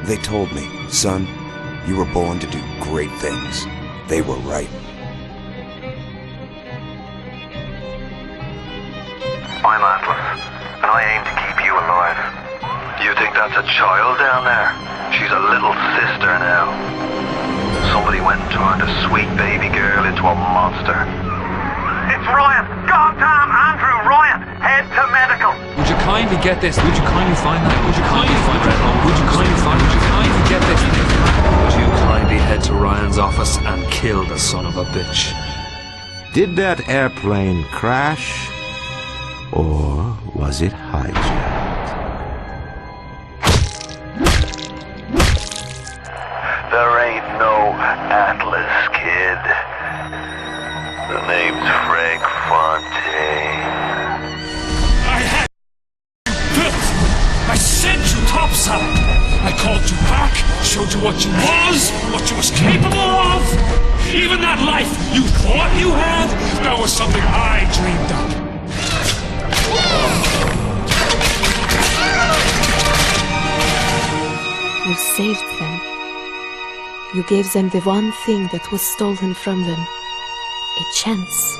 They told me, son, you were born to do great things. They were right. I'm Atlas, and I aim to keep you alive. You think that's a child down there? She's a little sister now. Somebody went and turned a sweet baby girl into a monster. It's Ryan! Goddamn Andrew Ryan! Head to medical! Would you kindly get this? Would you kindly find that? Would you kindly find Red Home? Would you kindly find? Would you kindly get this? Would you kindly head to Ryan's office and kill the son of a bitch? Did that airplane crash? Or was it hijacked? There ain't no Atlas, kid. The name's Frank Fontaine. I had you built. I sent you topside. I called you back, showed you what you was capable of. Even that life you thought you had, that was something I dreamed up. You saved them. You gave them the one thing that was stolen from them. A chance.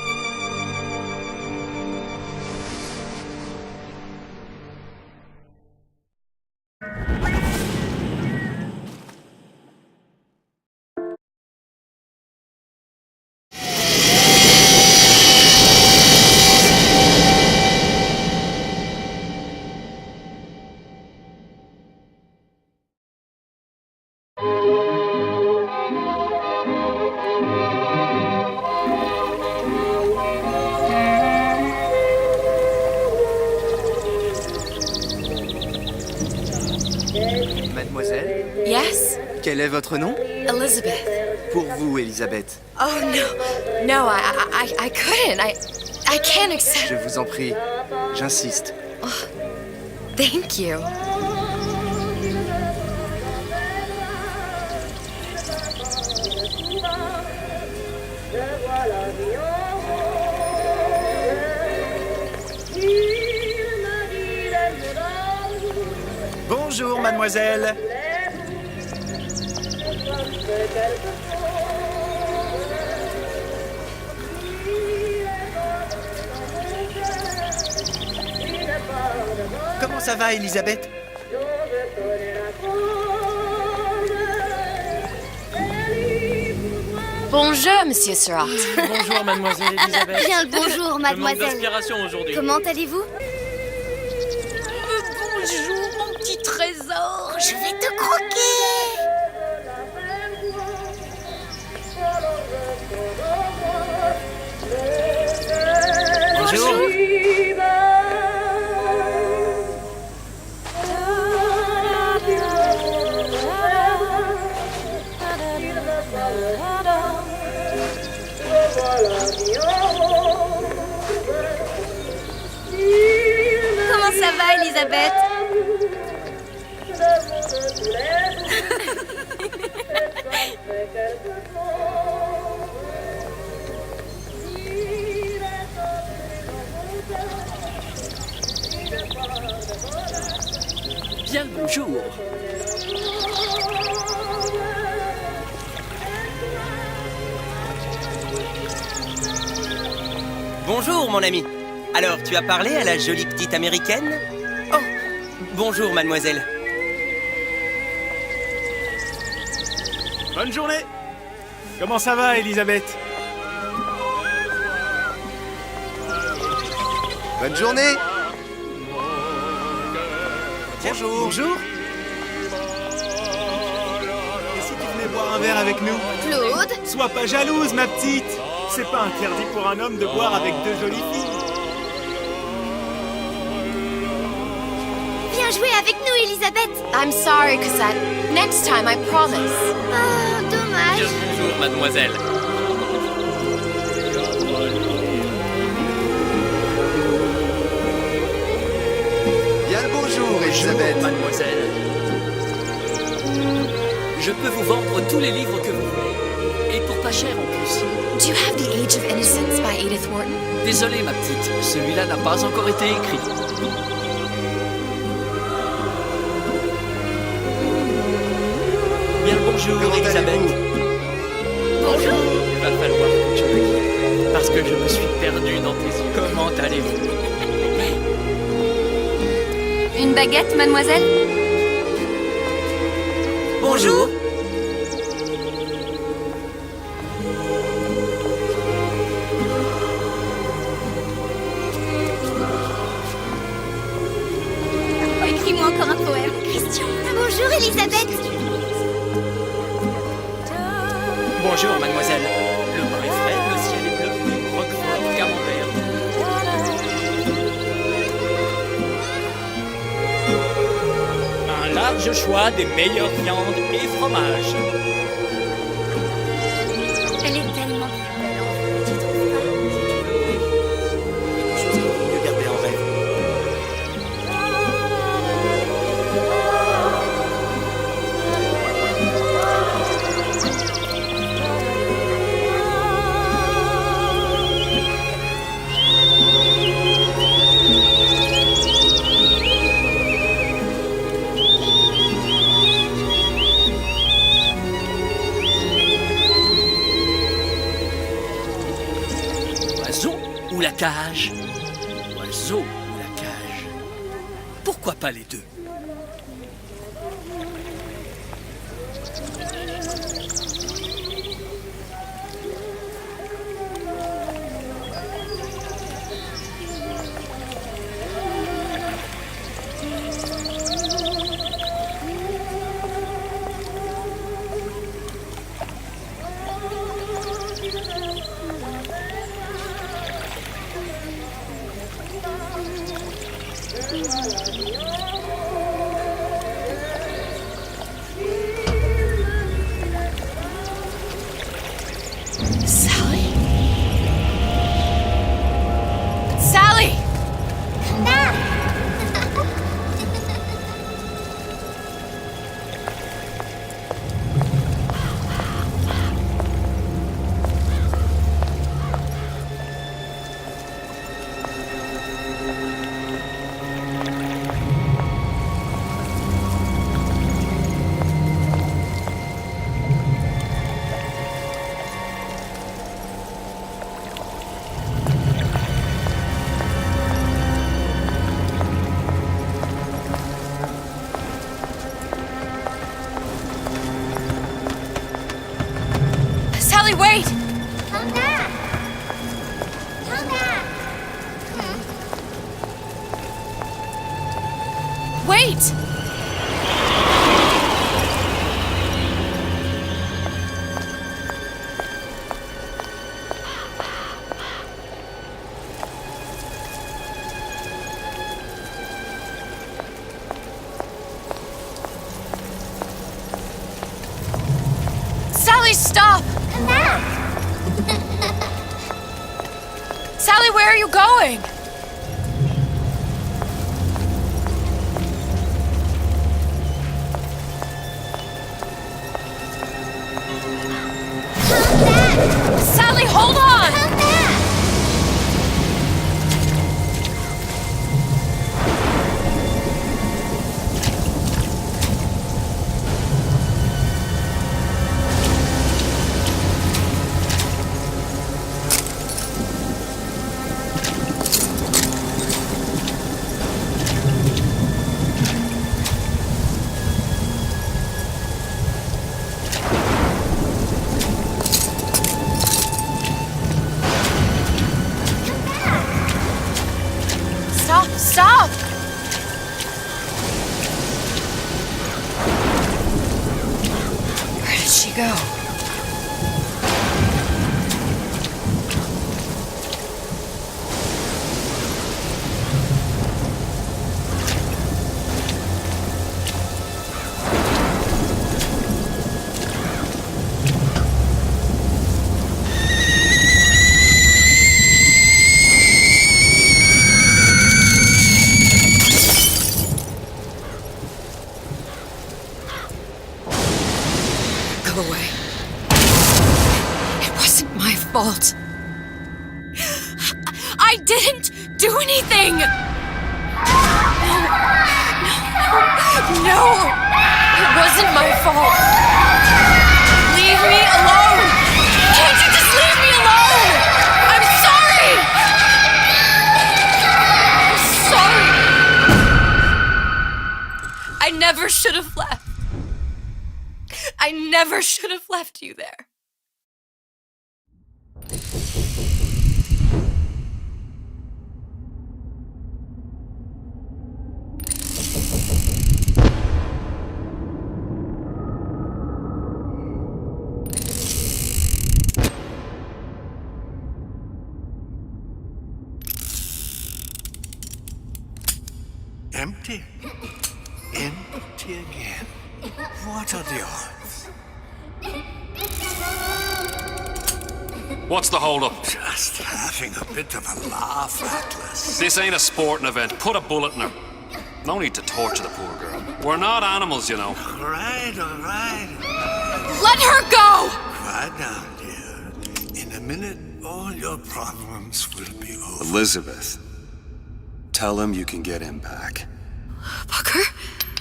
Mademoiselle, Yes? quel est votre nom? Elizabeth. Pour vous, Elisabeth. Oh, no. No, I couldn't. I can't accept... Je vous en prie, j'insiste. Thank you. Bonjour, mademoiselle. Comment ça va, Elisabeth? Bonjour, Monsieur Surratt. Bonjour, mademoiselle Elisabeth. Bien le bonjour, mademoiselle. Je manque d'inspiration aujourd'hui. Comment allez-vous? Bonjour, mon petit trésor. Je vais te croquer. Bonjour. Comment ça va, Elisabeth? Bien le bonjour. Bonjour, mon ami. Alors, tu as parlé à la jolie petite américaine? Oh, bonjour, mademoiselle. Bonne journée. Comment ça va, Elisabeth? Bonne journée. Bonjour. Bonjour. Et si tu venais boire un verre avec nous? Claude? Sois pas jalouse, ma petite. C'est pas interdit pour un homme de boire avec deux jolies filles. Viens jouer avec nous, Elisabeth. I'm sorry, Cassette. Next time, I promise. Oh, dommage. Bien le bonjour, mademoiselle. Bien le bonjour, Elisabeth. Bonjour, mademoiselle. Je peux vous vendre tous les livres que vous voulez. Et pour pas cher en plus. Do you have The Age of Innocence by Edith Wharton? Désolé, ma petite. Celui-là n'a pas encore été écrit. Bien le bonjour, Comment Elisabeth. allez-vous? Bonjour. Il va falloir que tu me guides, parce que je me suis perdu dans tes yeux. Comment allez-vous? Une baguette, mademoiselle? Bonjour. Oh, écris-moi encore un poème, Christian. Bonjour, Elisabeth. Bonjour, mademoiselle. Le vin est frais, le ciel est bleu, roquefort, camembert. Un large choix des meilleures viandes et fromages. Elle est tellement belle, en fait, tu trouves pas? Quelque chose qu'il vaut mieux garder en rêve. Oiseau ou la cage? Oiseau ou la cage? Pourquoi pas les deux? Sally? Sally! Sally, wait! Come back. Come back. Wait! Sally, stop! Come back. Sally, where are you going? Sally, hold on! Come back. Stop, stop! Where did she go? Go away. It wasn't my fault. I didn't do anything! No! It wasn't my fault! I never should have left. I never should have left you there. Empty. Empty again. What are the odds? What's the hold-up? Just having a bit of a laugh, Atlas. This ain't a sporting event. Put a bullet in her. No need to torture the poor girl. We're not animals, you know. All right. Let her go! Quiet down, dear. In a minute, all your problems will be over. Elizabeth, tell him you can get him back. Booker?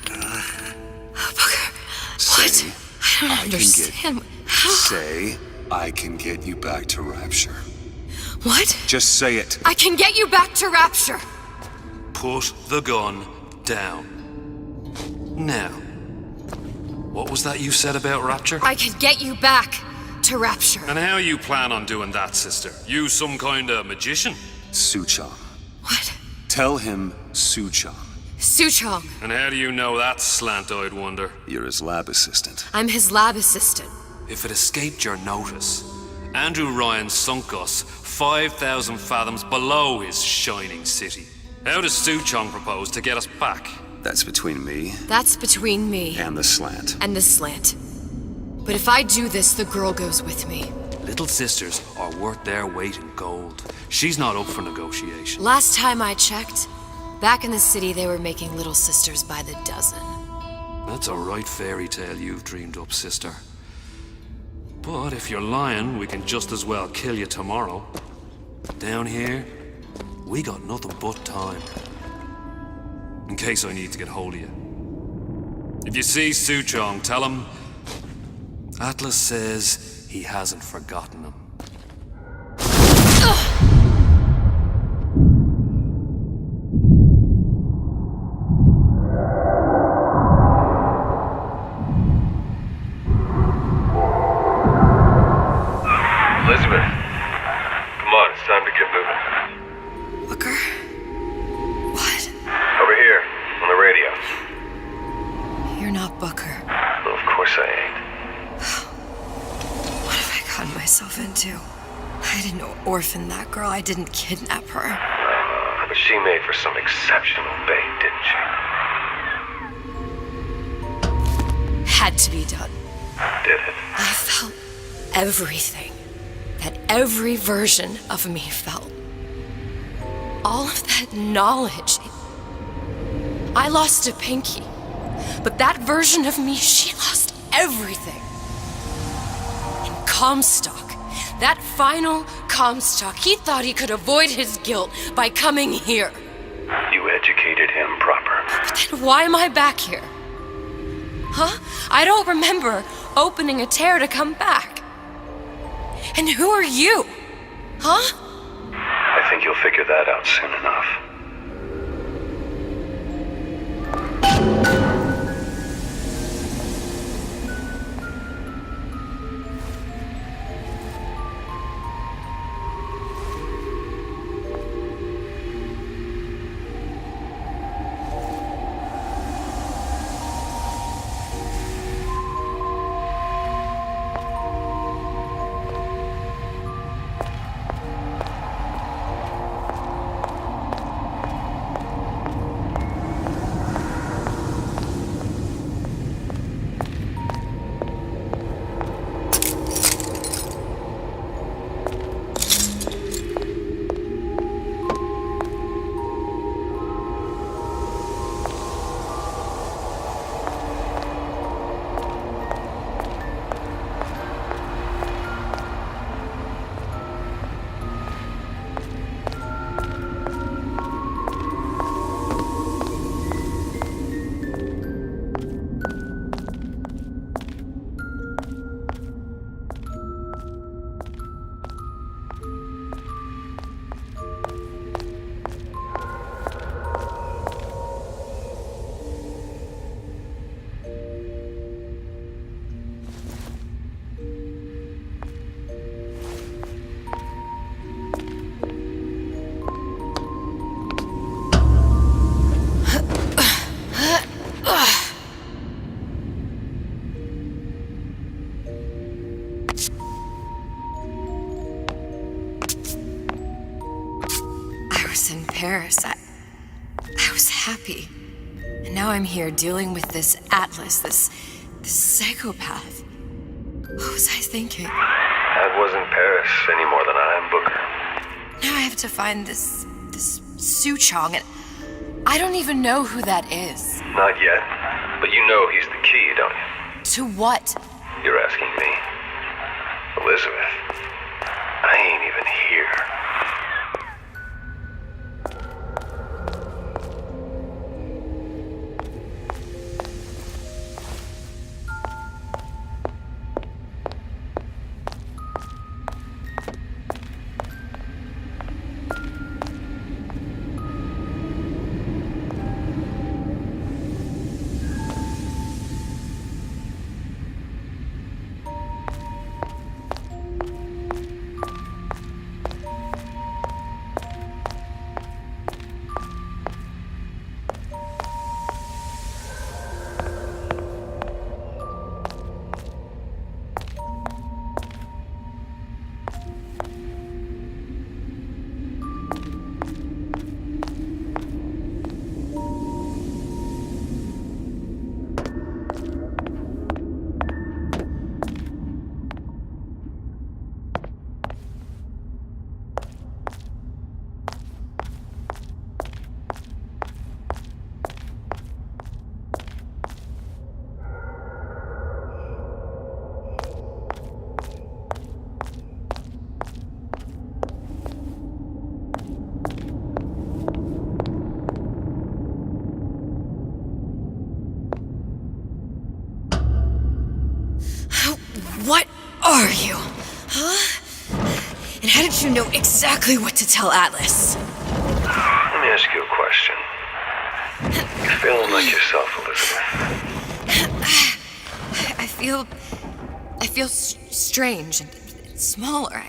Booker, Say, what? I don't understand. How? Say, I can get you back to Rapture. What? Just say it. I can get you back to Rapture. Put the gun down. Now, what was that you said about Rapture? I can get you back to Rapture. And how you plan on doing that, sister? You some kind of magician? Suchong. What? Tell him Suchong. Suchong. And how do you know that, slant-eyed wonder? You're his lab assistant. I'm his lab assistant. If it escaped your notice, Andrew Ryan sunk us 5,000 fathoms below his shining city. How does Suchong propose to get us back? That's between me That's between me and the slant. and the slant. But if I do this, the girl goes with me. Little sisters are worth their weight in gold. She's not up for negotiation. Last time I checked, back in the city they were making little sisters by the dozen. That's a right fairy tale you've dreamed up, sister. But if you're lying, we can just as well kill you tomorrow. Down here, we got nothing but time. In case I need to get hold of you. If you see Suchong, tell him Atlas says he hasn't forgotten him. Elizabeth, come on, it's time to get moving. Booker? What? Over here, on the radio. You're not Booker. Well, of course I ain't. What have I gotten myself into? I didn't orphan that girl. I didn't kidnap her. But she made for some exceptional bait, didn't she? Had to be done. Did it? I felt everything that every version of me felt. All of that knowledge. I lost a pinky, but that version of me, she lost everything. In Comstock, that final Comstock, he thought he could avoid his guilt by coming here. You educated him proper. But then why am I back here? Huh? I don't remember opening a tear to come back. And who are you? Huh? I think you'll figure that out soon enough. was happy. And now I'm here dealing with this Atlas, this psychopath. What was I thinking? That wasn't Paris any more than I am Booker. Now I have to find this Su Chong, and I don't even know who that is. Not yet, but you know he's the key, don't you? To what? You're asking me. Elizabeth, I ain't even here. What are you? Huh? And how did you know exactly what to tell Atlas? Let me ask you a question. You feeling like yourself, Elizabeth? I feel strange and smaller.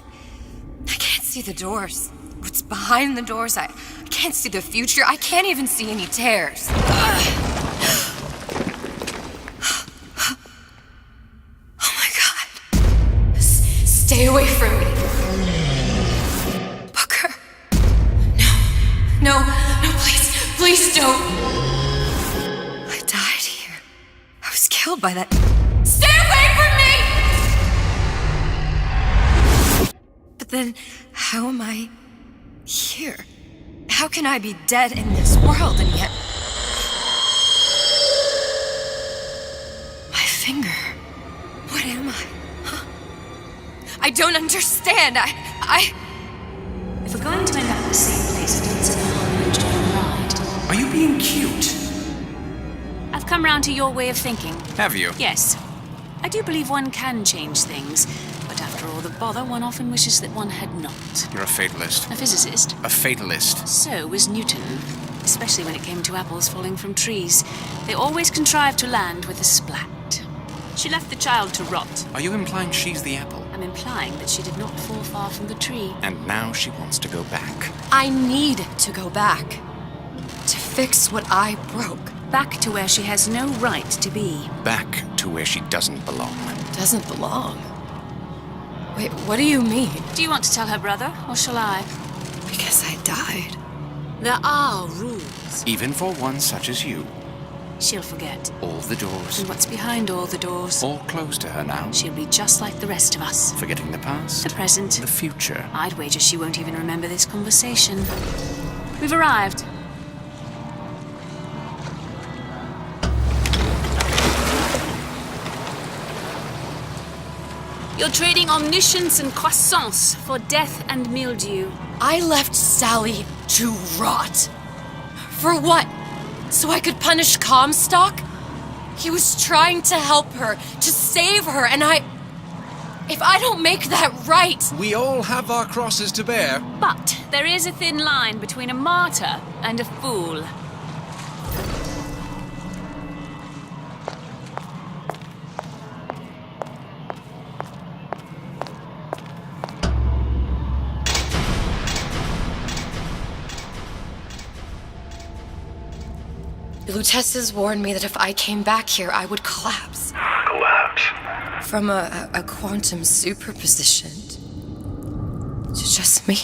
I can't see the doors. What's behind the doors? I can't see the future. I can't even see any tears. Stay away from me. Booker. No, please don't. I died here. I was killed by that. Stay away from me! But then, how am I here? How can I be dead in this world and yet... My finger. What am I? I don't understand. If we're going to end up in the same place again, so ride. Are you being cute? I've come round to your way of thinking. Have you? Yes. I do believe one can change things, but after all the bother, one often wishes that one had not. You're a fatalist. A physicist. A fatalist. So was Newton, especially when it came to apples falling from trees. They always contrived to land with a splat. She left the child to rot. Are you implying she's the apple? I'm implying that she did not fall far from the tree. And now she wants to go back. I need to go back. To fix what I broke. Back to where she has no right to be. Back to where she doesn't belong. Doesn't belong? Wait, what do you mean? Do you want to tell her brother, or shall I? Because I died. There are rules. Even for one such as you. She'll forget. All the doors. And what's behind all the doors? All closed to her now. She'll be just like the rest of us. Forgetting the past. The present. The future. I'd wager she won't even remember this conversation. We've arrived. You're trading omniscience and croissance for death and mildew. I left Sally to rot. For what? So I could punish Comstock? He was trying to help her, to save her, and if I don't make that right... We all have our crosses to bear. But there is a thin line between a martyr and a fool. Lutesses warned me that if I came back here, I would collapse. Collapse? From a quantum superposition to just me.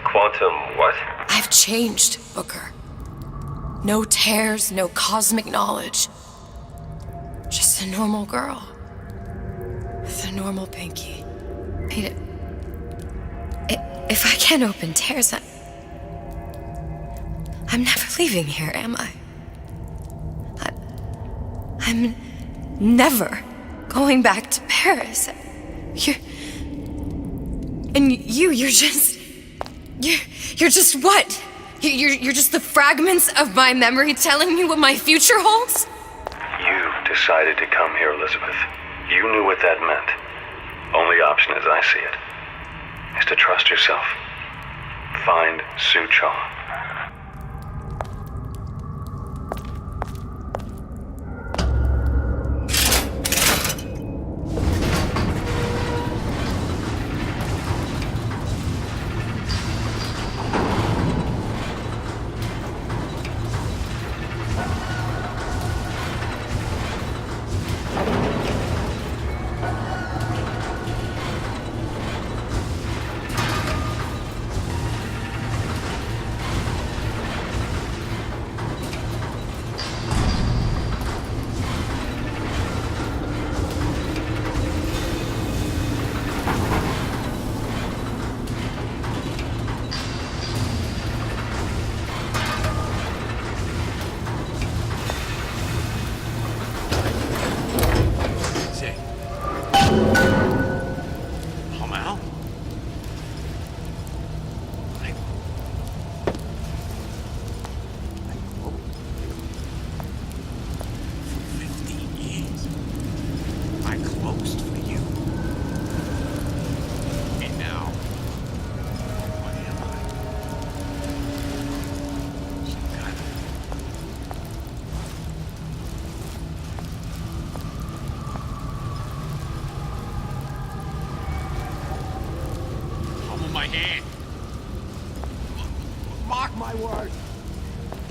Quantum what? I've changed, Booker. No tears, no cosmic knowledge. Just a normal girl. With a normal pinky. If I can't open tears, I'm never leaving here, am I? I'm never going back to Paris. You're just what? You're just the fragments of my memory telling me what my future holds? You decided to come here, Elizabeth. You knew what that meant. Only option, as I see it, is to trust yourself. Find Suchong.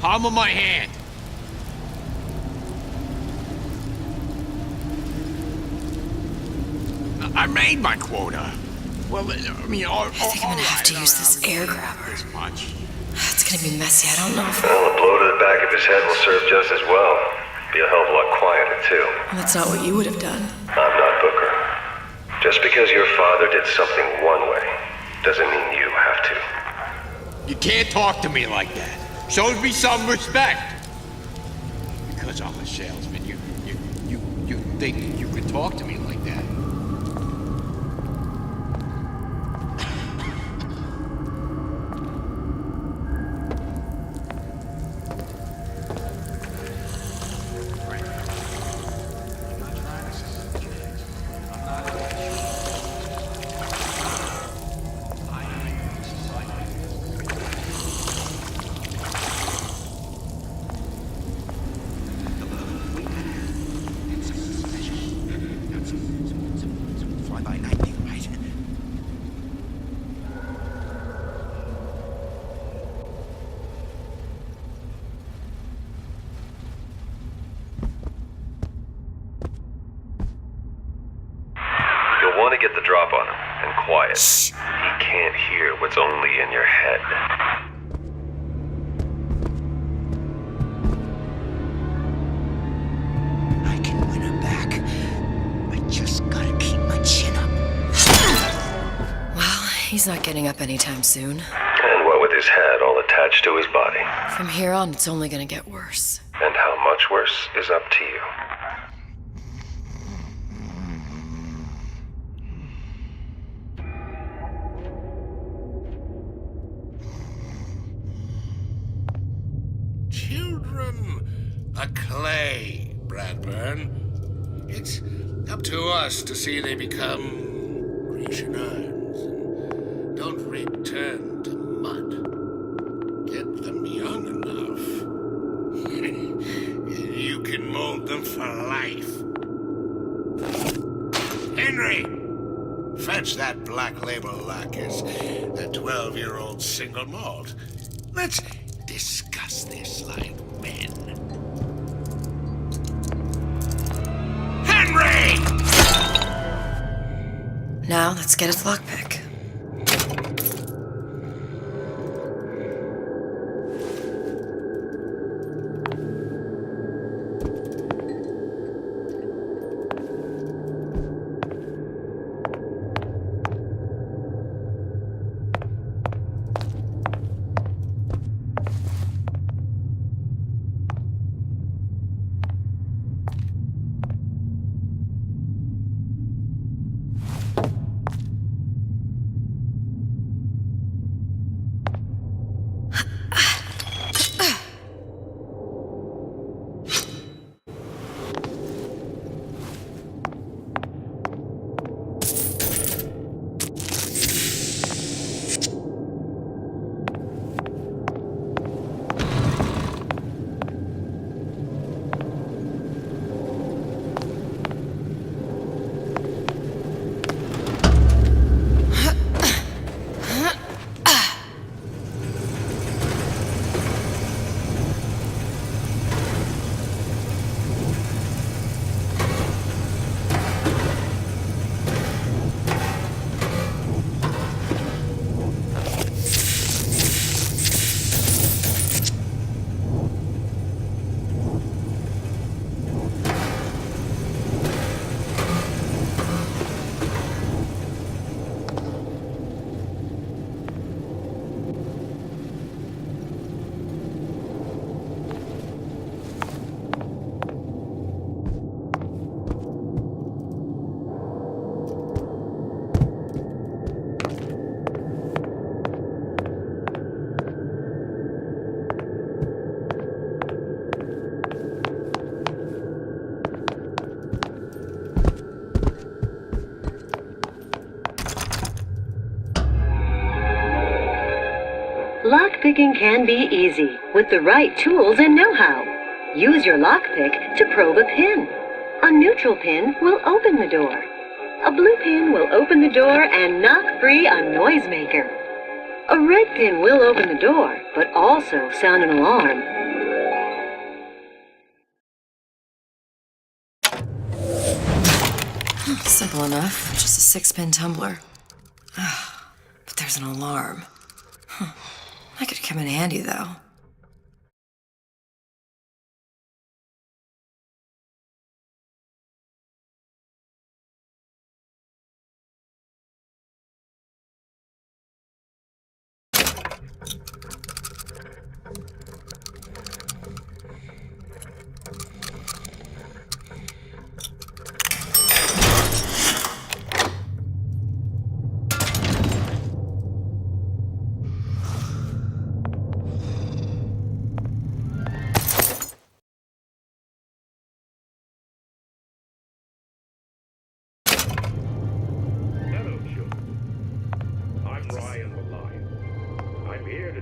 Palm of my hand. I made my quota. Well, I mean, I think I'm gonna have to use this air grabber. This much. It's gonna be messy. I don't know if... Well, a blow to the back of his head will serve just as well. Be a hell of a lot quieter, too. That's not what you would have done. I'm not Booker. Just because your father did something one way, doesn't mean you have to. You can't talk to me like that. Show me some respect. Because I'm a salesman, you think you could talk to me like that? Want to get the drop on him, and quiet. Shh. He can't hear what's only in your head. I can win her back. I just gotta keep my chin up. Well, he's not getting up anytime soon. And what with his head all attached to his body. From here on, it's only gonna get worse. And how much worse is up to you. A clay, Bradburn. It's up to us to see they become Grecian urns and don't return to mud. Get them young enough. You can mold them for life. Henry! Fetch that Black Label Lacquers, the 12-year-old single malt. Let's discuss this like men. Henry! Now, let's get his lockpick. Lockpicking can be easy with the right tools and know-how. Use your lockpick to probe a pin. A neutral pin will open the door. A blue pin will open the door and knock free a noisemaker. A red pin will open the door, but also sound an alarm. Simple enough. Just a 6-pin tumbler. But there's an alarm. That could come in handy, though.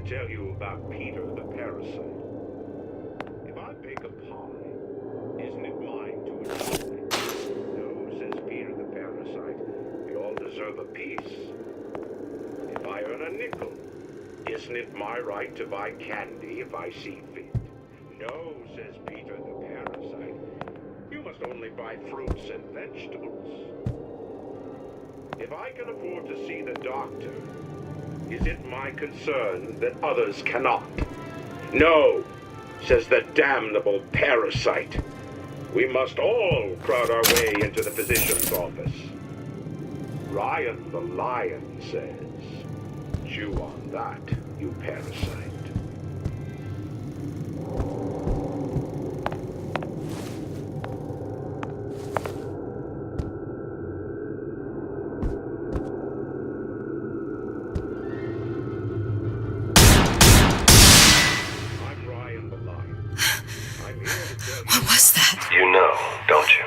Tell you about Peter the parasite. If I bake a pie, isn't it mine to enjoy? No, says Peter the parasite, we all deserve a piece. If I earn a nickel, isn't it my right to buy candy if I see fit? No, says Peter the parasite, you must only buy fruits and vegetables. If I can afford to see the doctor, is it my concern that others cannot? No, says the damnable parasite. We must all crowd our way into the physician's office. Ryan the lion says, chew on that, you parasite. You know, don't you?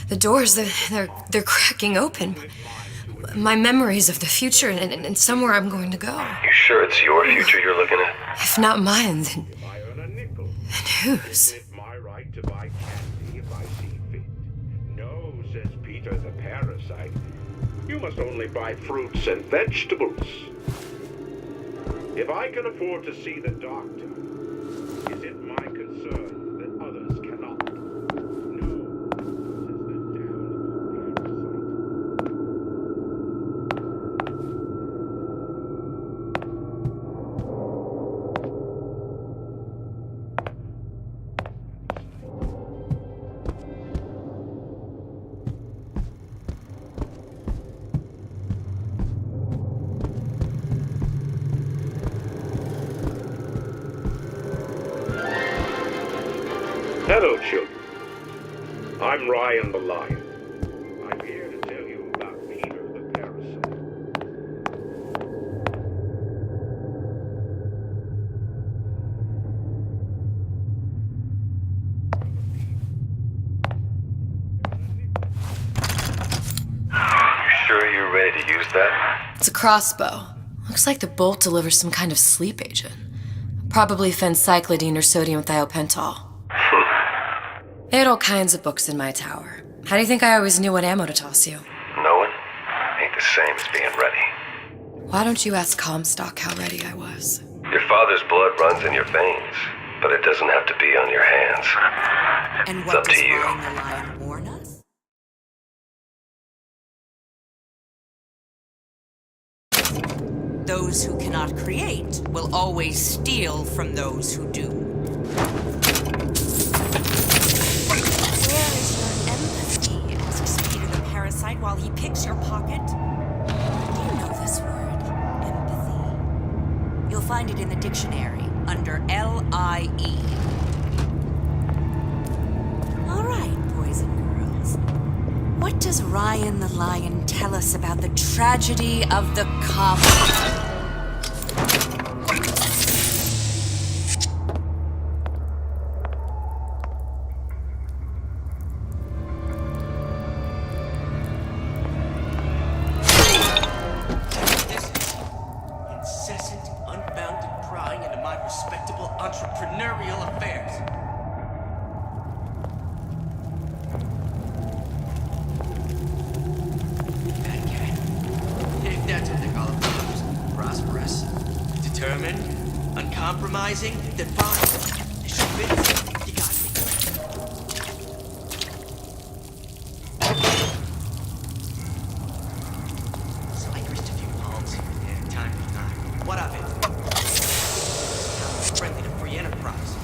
The doors, they're cracking open. My memories of the future and somewhere I'm going to go. You sure it's your future you're looking at? If not mine, then whose? My right to buy candy if I see fit. No, says Peter the parasite. You must only buy fruits and vegetables. If I can afford to see the doctor, is it my concern that others cannot? Hello, children. I'm Ryan the lion. I'm here to tell you about Peter the parasite. You sure you're ready to use that? It's a crossbow. Looks like the bolt delivers some kind of sleep agent. Probably phencyclidine or sodium thiopental. They had all kinds of books in my tower. How do you think I always knew what ammo to toss you? Knowing ain't the same as being ready. Why don't you ask Comstock how ready I was? Your father's blood runs in your veins, but it doesn't have to be on your hands. And It's what up does to you. Ryan the lion warn us? Those who cannot create will always steal from those who do. Where is your empathy? Asks Peter the parasite while he picks your pocket. Do you know this word? Empathy. You'll find it in the dictionary under L-I-E. All right, boys and girls. What does Ryan the lion tell us about the tragedy of the comet? uncompromising, then fine. Issue fits, you got me. So I grist a few palms here and there, time to time. What of it? Sounds friendly to free enterprise.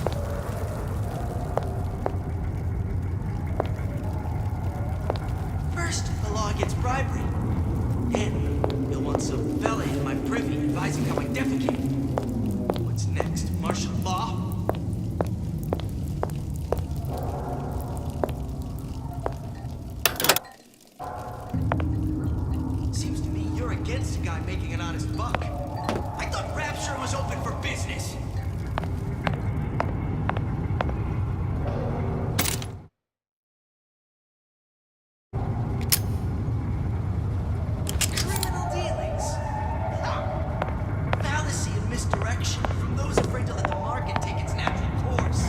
First, the law against bribery. Then, you'll want some fella in my privy advising how I defecate. What's next? Martial law? Seems to me you're against a guy making an honest buck. I thought Rapture was open for business. Criminal dealings. Fallacy and misdirection from those afraid to let the market take its natural course.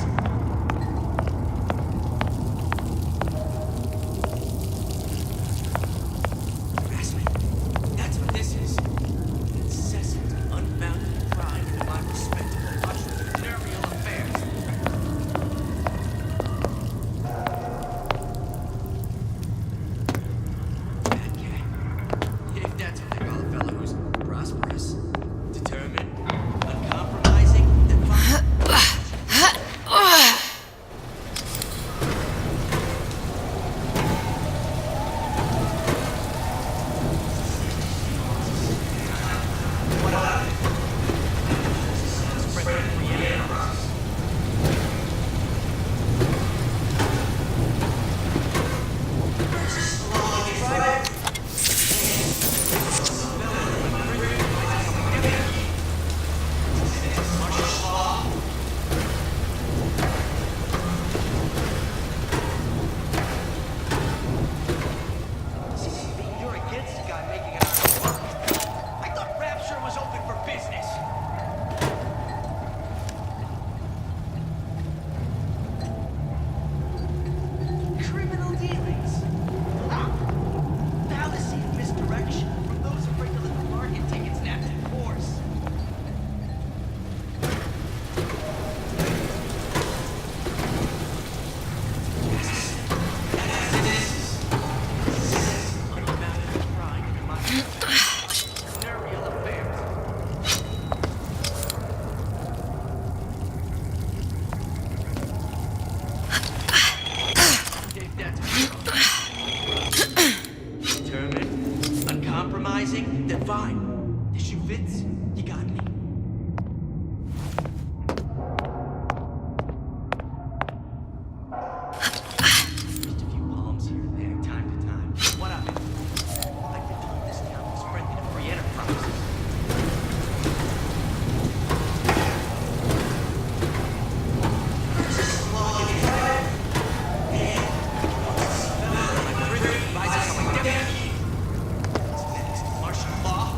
Harassment. That's what this is. Incessant, unbounded pride in my respectable entrepreneurial affairs. Bad cat. If that's what they call a fellow who's prosperous, determined, uncompromising, then fine. You're against a guy making an honest buck. I thought Rapture was open for business. Criminal dealings. Fallacy and misdirection from those afraid to let the market take its natural course. Unbounded pride in my entrepreneurial affairs. If that's determined, uncompromising, then fine. The shoe fits, you got me. Just a few palms here and there, time to time. What of it? I've been told this town was friendly to free enterprise. First, law against bribery. Then, my privy advises how I defecate. What's next? Martial law?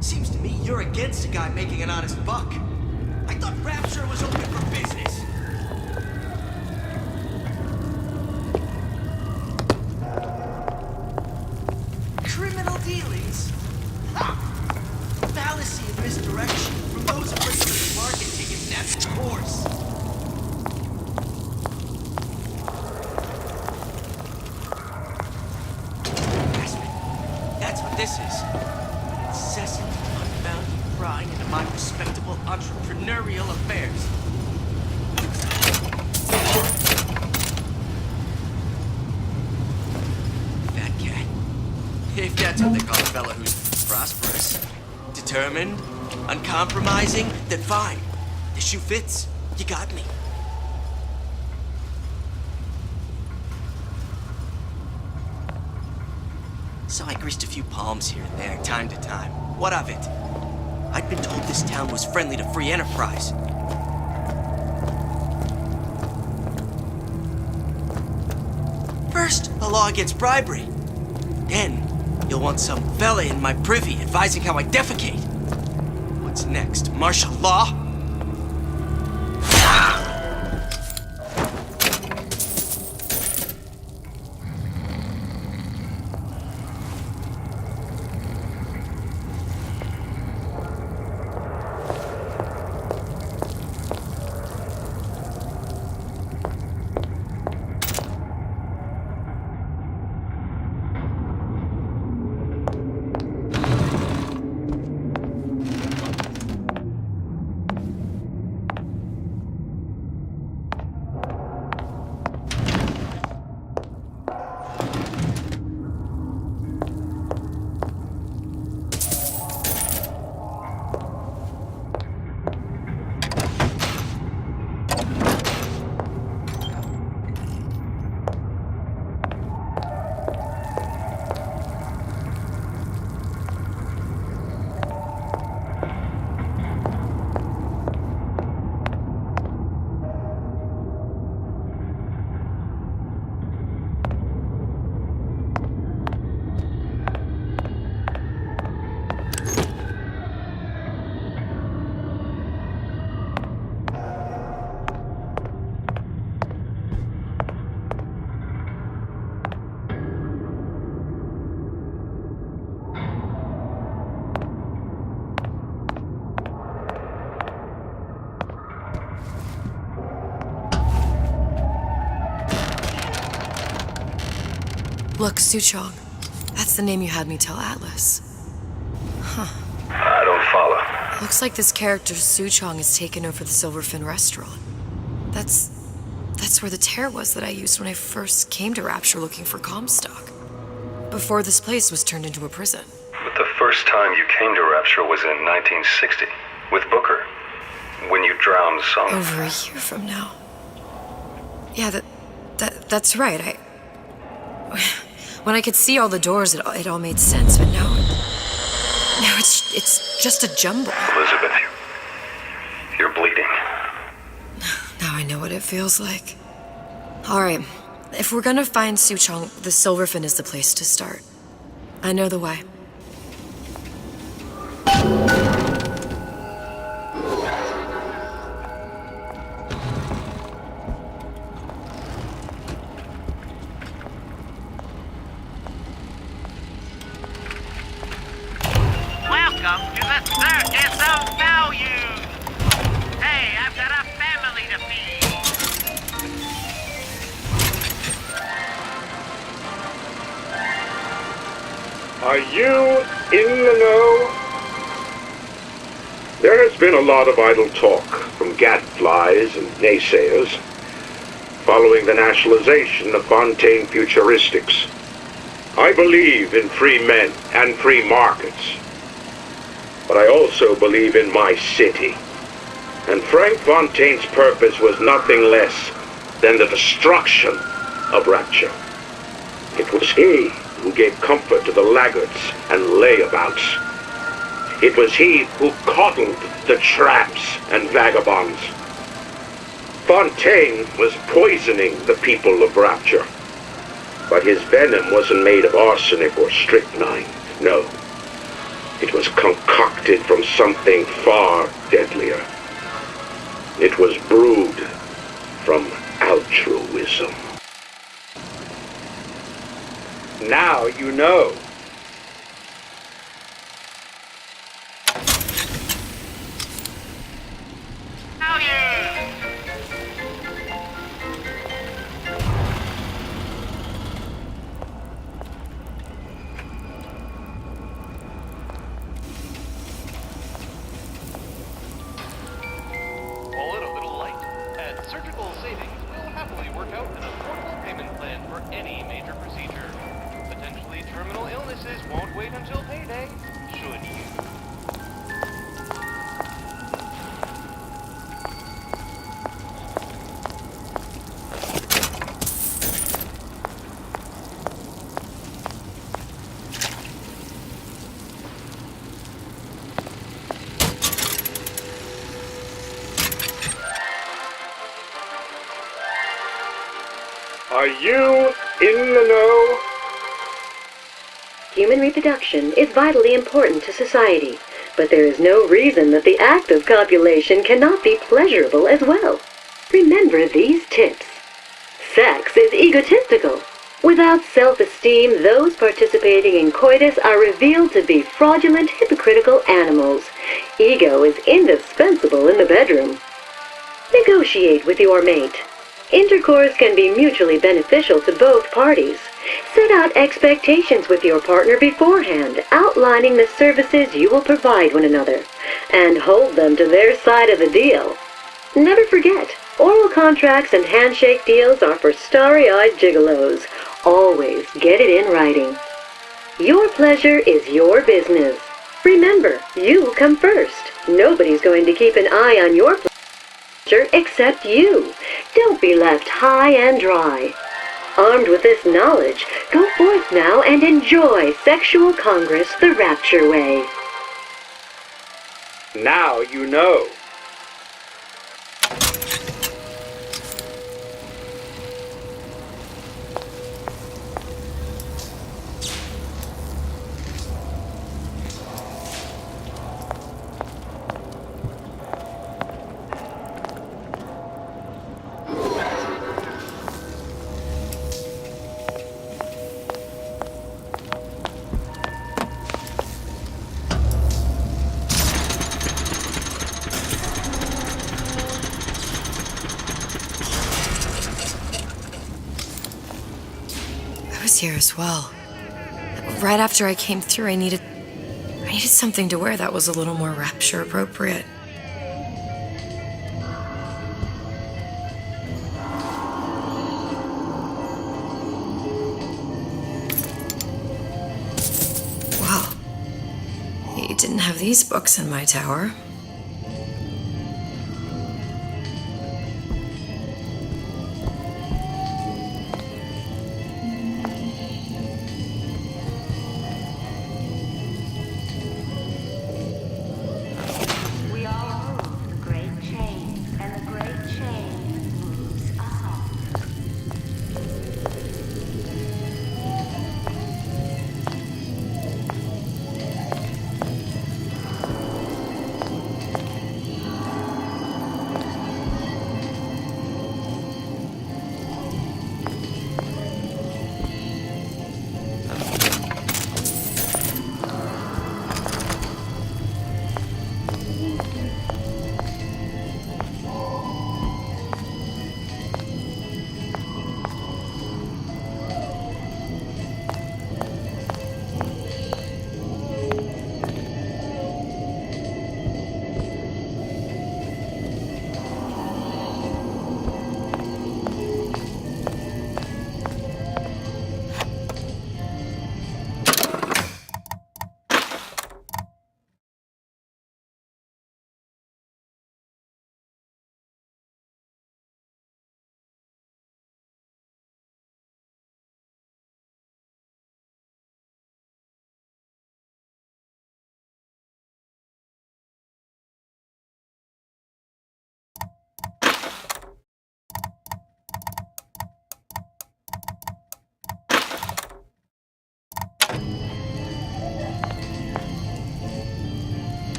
Seems to me you're against a guy making an honest buck. I thought Rapture was open for business. Criminal dealings. Fallacy and misdirection from those afraid to let the market take its natural course. Harassment. That's what this is. Incessant, unbounded prying into my respectable entrepreneurial affairs. Fat cat. If that's what they call a fella who's prosperous, determined, uncompromising, then fine. The shoe fits, you got me. So I greased a few palms here and there, time to time. What of it? I'd been told this town was friendly to free enterprise. First, the law against bribery. Then, you'll want some fella in my privy advising how I defecate. What's next? Martial law? Look, Suchong. That's the name you had me tell Atlas. Huh. I don't follow. Looks like this character Suchong has taken over the Silverfin restaurant. That's where the tear was that I used when I first came to Rapture looking for Comstock. Before this place was turned into a prison. But the first time you came to Rapture was in 1960, with Booker, when you drowned some... Over a year from now. Yeah, that's right. When I could see all the doors, it all made sense, but now it's just a jumble. Elizabeth, you're bleeding. Now I know what it feels like. Alright, if we're gonna find Suchong, the Silverfin is the place to start. I know the way. Welcome to the Circus of Value! Hey, I've got a family to feed! Are you in the know? There has been a lot of idle talk from gadflies and naysayers following the nationalization of Fontaine Futuristics. I believe in free men and free markets, but I also believe in my city. And Frank Fontaine's purpose was nothing less than the destruction of Rapture. It was he who gave comfort to the laggards and layabouts. It was he who coddled the tramps and vagabonds. Fontaine was poisoning the people of Rapture. But his venom wasn't made of arsenic or strychnine. No. It was concocted from something far deadlier. It was brewed from altruism. Now you know. Call it a little light? At Surgical Savings, we'll happily work out an affordable payment plan for any major procedure. Potentially terminal illnesses won't wait until payday, should you? Are you in the know? Human reproduction is vitally important to society, but there is no reason that the act of copulation cannot be pleasurable as well. Remember these tips. Sex is egotistical. Without self-esteem, those participating in coitus are revealed to be fraudulent, hypocritical animals. Ego is indispensable in the bedroom. Negotiate with your mate. Intercourse can be mutually beneficial to both parties. Set out expectations with your partner beforehand, outlining the services you will provide one another, and hold them to their side of the deal. Never forget, oral contracts and handshake deals are for starry-eyed gigolos. Always get it in writing. Your pleasure is your business. Remember, you come first. Nobody's going to keep an eye on your pleasure except you. Don't be left high and dry. Armed with this knowledge, go forth now and enjoy Sexual Congress the Rapture way. Now you know. was here as well. Right after I came through, I needed something to wear that was a little more rapture appropriate. Well, you didn't have these books in my tower.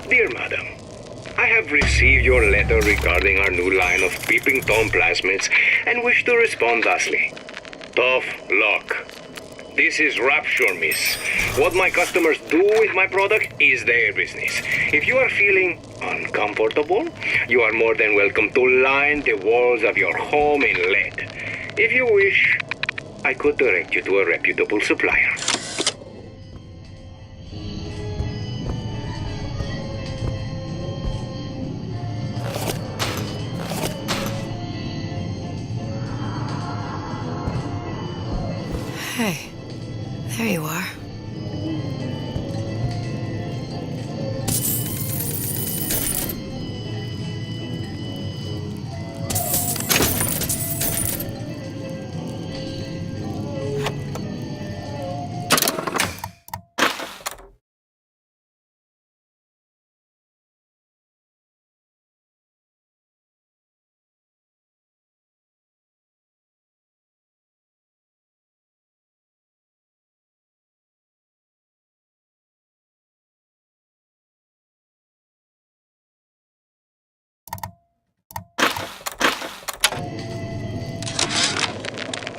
Dear Madam, I have received your letter regarding our new line of peeping Tom plasmids and wish to respond thusly. Tough luck. This is Rapture, miss. What my customers do with my product is their business. If you are feeling uncomfortable, you are more than welcome to line the walls of your home in lead. If you wish, I could direct you to a reputable supplier. Hey, there you are.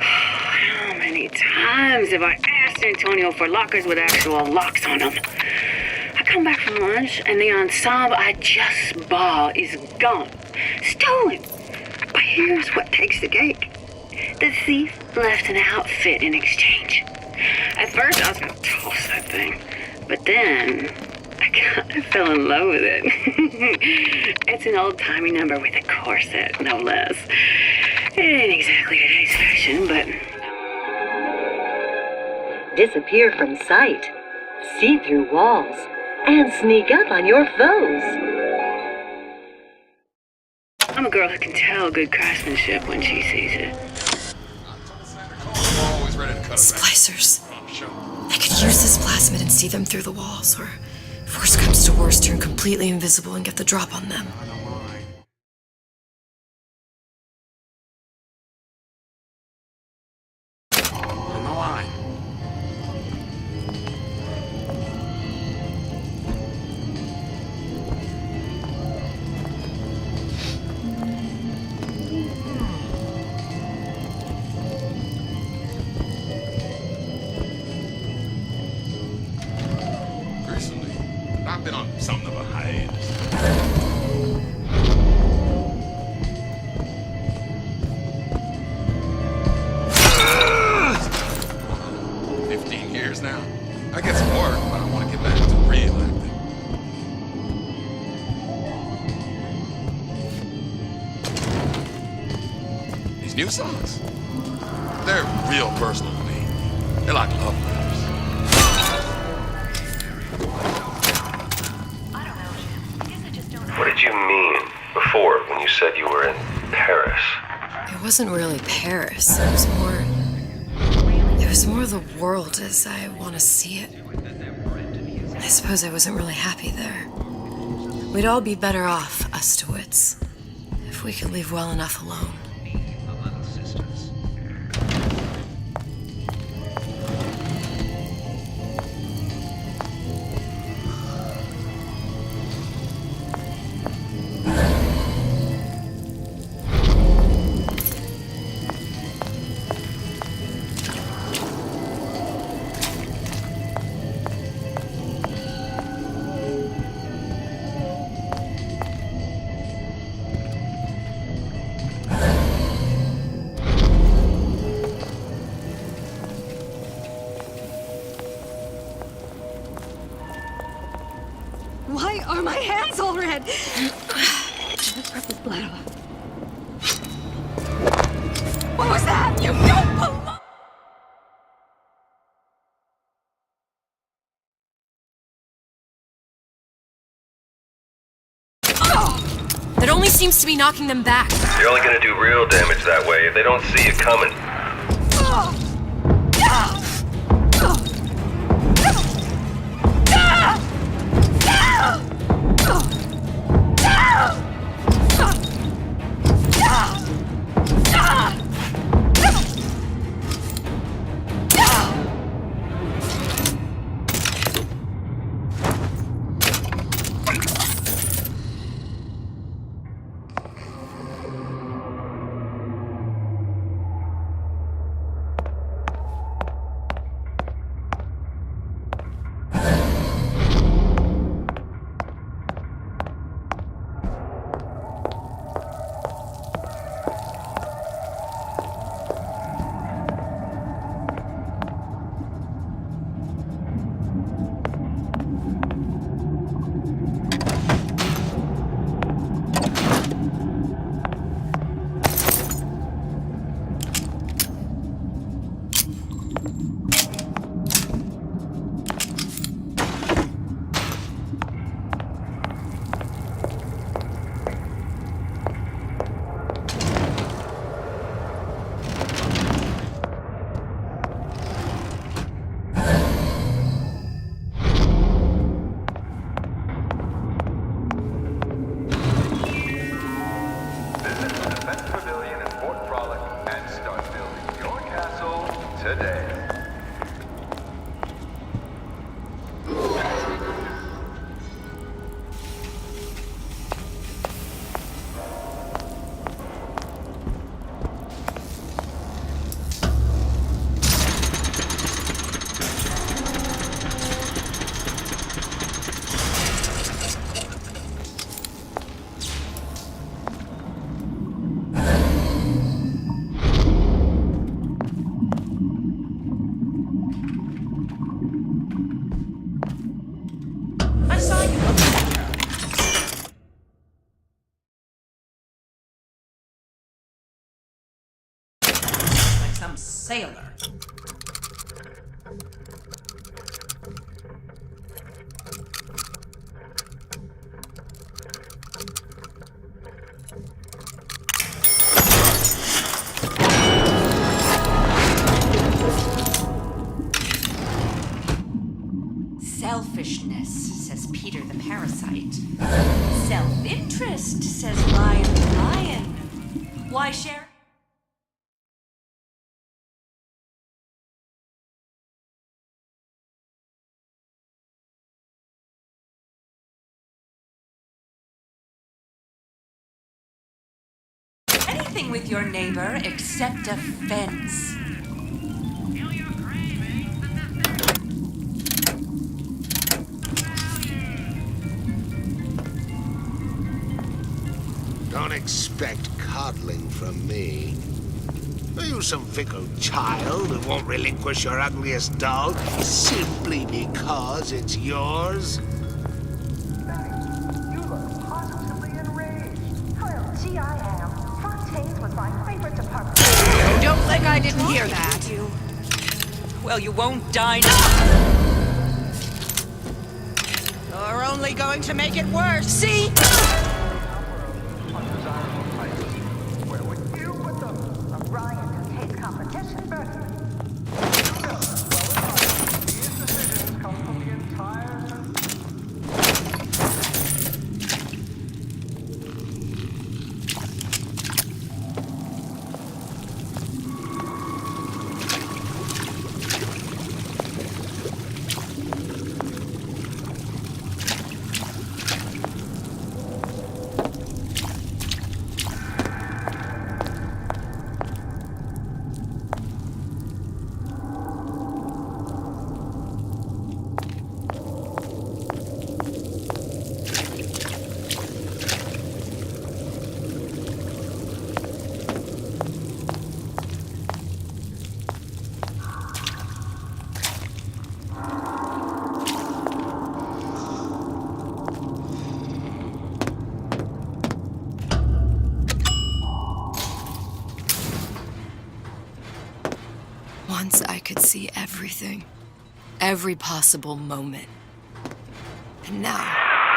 How many times have I asked Antonio for lockers with actual locks on them? I come back from lunch and the ensemble I just bought is gone. Stolen. But here's what takes the cake. The thief left an outfit in exchange. At first I was going to toss that thing. But then I kind of fell in love with it. It's an old-timey number with a corset, no less. It ain't exactly today's fashion, but... Disappear from sight, see through walls, and sneak up on your foes. I'm a girl who can tell good craftsmanship when she sees it. Splicers. I could use this plasmid and see them through the walls, or if worst comes to worst, turn completely invisible and get the drop on them. On the line. Recently, I've been on something of a hiatus. new songs? They're real personal to me. They're like love letters. What did you mean before when you said you were in Paris? It wasn't really Paris. It was more the world as I want to see it. I suppose I wasn't really happy there. We'd all be better off, us DeWitts, if we could leave well enough alone. Why are my hands all red? Let's rub this blood off. What was that? You don't belong! That only seems to be knocking them back. You're only gonna do real damage that way if they don't see you coming. Some sailor. Selfishness, says Peter the parasite. Self-interest, says Ryan the lion. Why share? Anything with your neighbor except a fence. Don't expect coddling from me. Are you some fickle child who won't relinquish your ugliest doll simply because it's yours? You look positively enraged. Well, gee, I am. For Oh, don't think I didn't hear that. Well, you won't die now. You're only going to make it worse, see? Once I could see everything. Every possible moment. And now...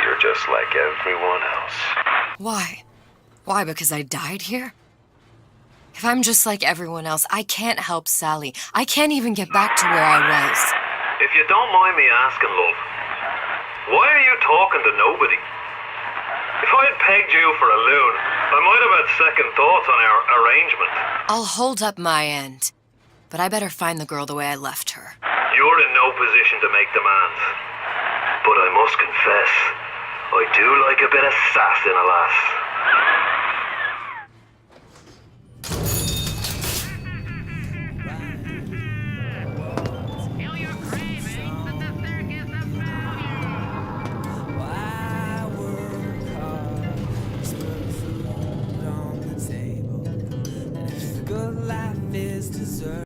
You're just like everyone else. Why? Why, because I died here? If I'm just like everyone else, I can't help Sally. I can't even get back to where I was. If you don't mind me asking, love, why are you talking to nobody? If I'd pegged you for a loon, I might have had second thoughts on our arrangement. I'll hold up my end. But I better find the girl the way I left her. You're in no position to make demands. But I must confess, I do like a bit of sass in a lass.